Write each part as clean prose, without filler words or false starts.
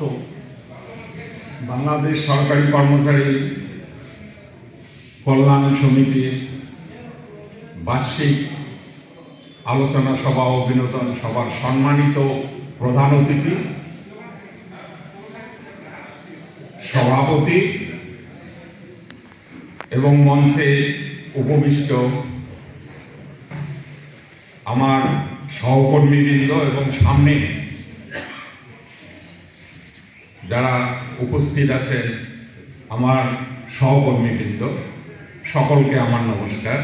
অবসরপ্রাপ্ত বাংলাদেশ সরকারি কর্মচারী কল্যাণ সমিতির বার্ষিক আলোচনা সভা ও বিনোদন সভার সম্মানিত প্রধান অতিথি, সভাপতি এবং মঞ্চে উপবিষ্ট আমার সহকর্মীবৃন্দ এবং সামনে যারা উপস্থিত আছেন আমার সহকর্মীবৃন্দ, সকলকে আমার নমস্কার।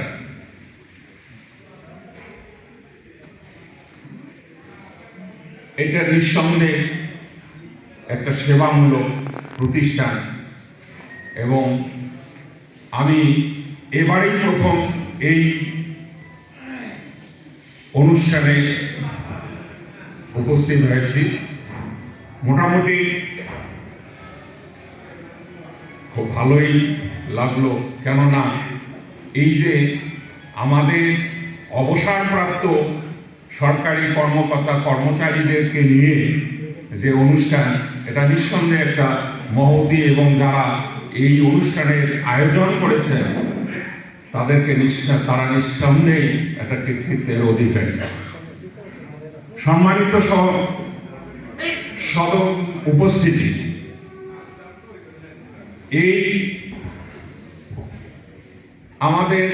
এটা নিঃসন্দেহে একটা সেবামূলক প্রতিষ্ঠান এবং আমি এবারেই প্রথম এই অনুষ্ঠানে উপস্থিত হয়েছি। মোটামুটি খুব ভালোই লাগলো, কেননা এই যে আমাদের অবসরপ্রাপ্ত সরকারি কর্মকর্তা কর্মচারীদেরকে নিয়ে যে অনুষ্ঠান, এটা নিঃসন্দেহে একটা মহতী, এবং যারা এই অনুষ্ঠানের আয়োজন করেছেন তারা নিঃসন্দেহে একটা কৃতিত্বের অধিকারী। সম্মানিত সদ উপস্থিতি, এই আমাদের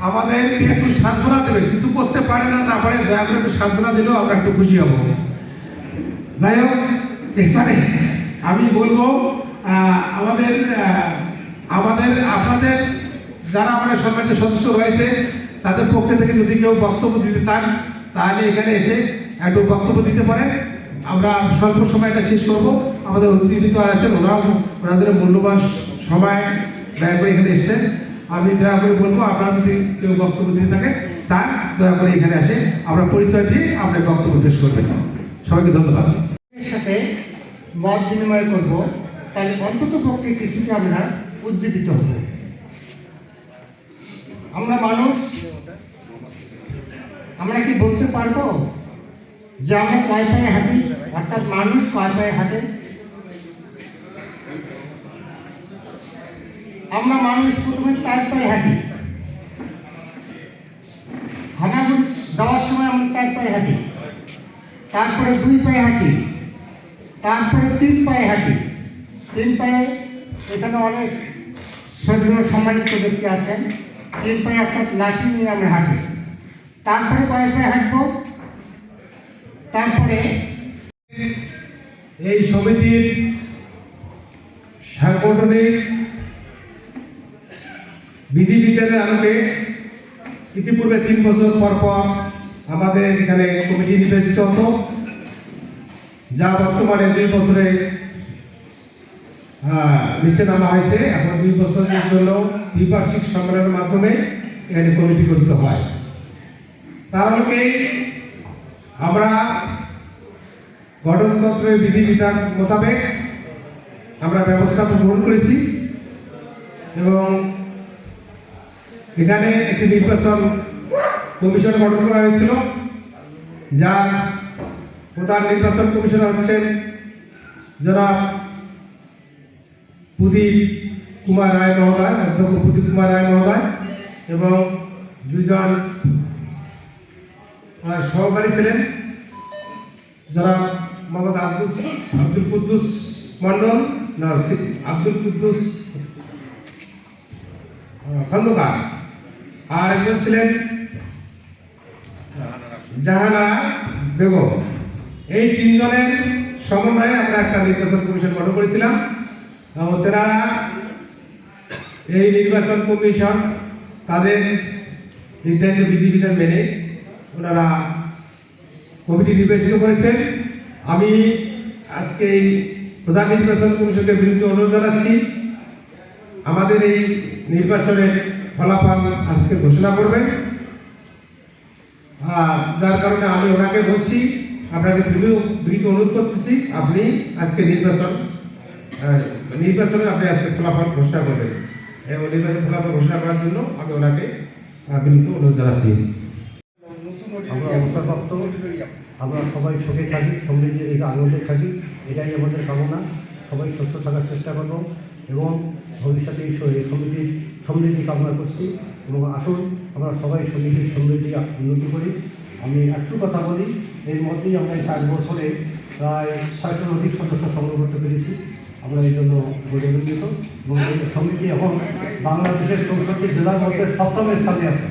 আমাদের একটু সান্ত্বনা দেবে, কিছু করতে পারে না পারে, দয়া করে একটু সান্ত্বনা দিলেও আমরা একটু খুশি হব। যাই হোক, এখানে আমি বলবো আমাদের আপনাদের যারা আমাদের সম্মানিত সদস্য রয়েছে তাদের পক্ষ থেকে যদি কেউ বক্তব্য দিতে চান তাহলে এখানে এসে একটু বক্তব্য দিতে পারেন। আমরা স্বল্প সময়টা শেষ করব। আমাদের অতিথিবৃন্দ আছেন, ওনাদের মূল্যবান সময় দয়া করে এখানে এসছেন। আমি দয়া করে বলবো, আপনারা যদি কেউ বক্তব্য দিতে থাকেন চান, দয়া করে এখানে আসে আমরা পরিচয় দিয়ে আপনার বক্তব্য পেশ করবেন। সবাইকে ধন্যবাদ। এর সাথে মত বিনিময় করব, তাহলে অন্তত পক্ষে কিছুটা আমরা উজ্জীবিত হব। আমরা মানুষ, আমরা কি বলতে পারবো যে আমরা কয় পায়ে হাঁটি, অর্থাৎ মানুষ কয় পায়ে হাঁটে? আমরা মানুষ প্রথমে 4 পায়ে হাঁটি। হাঁটাগুলো যাওয়ার সময় আমরা 4 পায়ে হাঁটি, তারপরে 2 পায়ে হাঁটি, তারপরে 3 পায়ে হাঁটি। 3 পায়ে, এখানে অনেক শ্রদ্ধেয় সম্মানিত ব্যক্তি আছেন, 3 পায়ে অর্থাৎ লাঠি নিয়ে আমরা হাঁটি। তারপরে কয় পায়ে হাঁটবো? তারপরে এই সমিতির সাংগঠনিক বিধিবিধানের আলোকে ইতিপূর্বে 3 বছর পর পর আমাদের এখানে কমিটি নির্বাচিত হতো, যা বর্তমানে 2 বছরে নিচে নামা হয়েছে। এখন 2 বছরের জন্য দ্বিবার্ষিক সম্মেলনের মাধ্যমে এখানে কমিটি গঠিত হয়। তার আলোকে আমরা গঠনতন্ত্রের বিধিবিধান মোতাবেক আমরা ব্যবস্থা গ্রহণ করেছি এবং এখানে একটি নির্বাচন কমিশন গঠন করা হয়েছিল, যার প্রধান নির্বাচন কমিশনার হচ্ছেন জনাব প্রদীপ কুমার রায় মহোদয়, অধ্যক্ষ প্রদীপ কুমার রায় মহোদয়, এবং 2 জন সহকারী ছিলেন, জনাব মোহাম্মদ আব্দুল কুদ্দুস মন্ডল, আব্দুল কুদ্দুস খন্দকার, আর একজন ছিলেন জাহানারা বেগম। এই 3 জনের সমন্বয়ে আমরা একটা নির্বাচন কমিশন গঠন করেছিলাম। তেনারা এই নির্বাচন কমিশন তাদের নির্ধারিত বিধিবিধান মেনে ওনারা কমিটি নির্বাচিত করেছেন। আমি আজকে এই প্রধান নির্বাচন কমিশনের বিরুদ্ধে অনুরোধ জানাচ্ছি, আমাদের এই নির্বাচনের ফলাফল আজকে ঘোষণা করবেন। যার কারণে আমি ওনাকে বলছি, আপনাকে বিনীত অনুরোধ করতেছি, আপনি আজকে নির্বাচনে আপনি আজকে ফলাফল ঘোষণা করবেন এবং নির্বাচন ফলাফল ঘোষণা করার জন্য আমি ওনাকে বিনীত অনুরোধ জানাচ্ছি। আমরা অবসরপ্রাপ্ত, আমরা সবাই সুখে থাকি, সমৃদ্ধি থেকে আনন্দে থাকি, এটাই আমাদের কামনা। সবাই সুস্থ থাকার চেষ্টা করব এবং ভবিষ্যতে এই সমিতির সমৃদ্ধি কামনা করছি এবং আসুন আমরা সবাই সমিতির সমৃদ্ধি উন্নতি করি। আমি একটু কথা বলি, এর মধ্যেই আমরা এই 4 বছরে প্রায় 600 অধিক সদস্য সংগ্রহ করতে পেরেছি। আমরা এই জন্য গৌরবান্বিত এবং এই সমিতি এখন বাংলাদেশের 64 জেলার মধ্যে 7ম স্থানে আছে।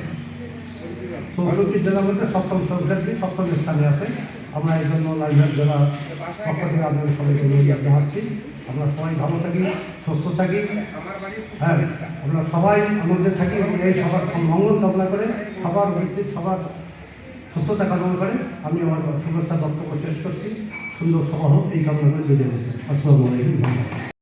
64 জেলার মধ্যে 7ম সংখ্যাটি 7ম স্থানে আছে। আমরা এই জন্য লাইভের জেলার পক্ষ থেকে আপনাদের সবাইকে অনুরোধ জানাচ্ছি, আমরা সবাই ভালো থাকি, সুস্থ থাকি, হ্যাঁ আমরা সবাই আনন্দে থাকি এবং এই সবার মঙ্গল কামনা করে, সবার ভিত্তির সবার সুস্থতা কামনা করে আমি আমার শুভেচ্ছা বক্তব্য শেষ করছি। সুন্দর সভা হোক এই কামনা করে বিদায় দিচ্ছি। আসসালামু আলাইকুম।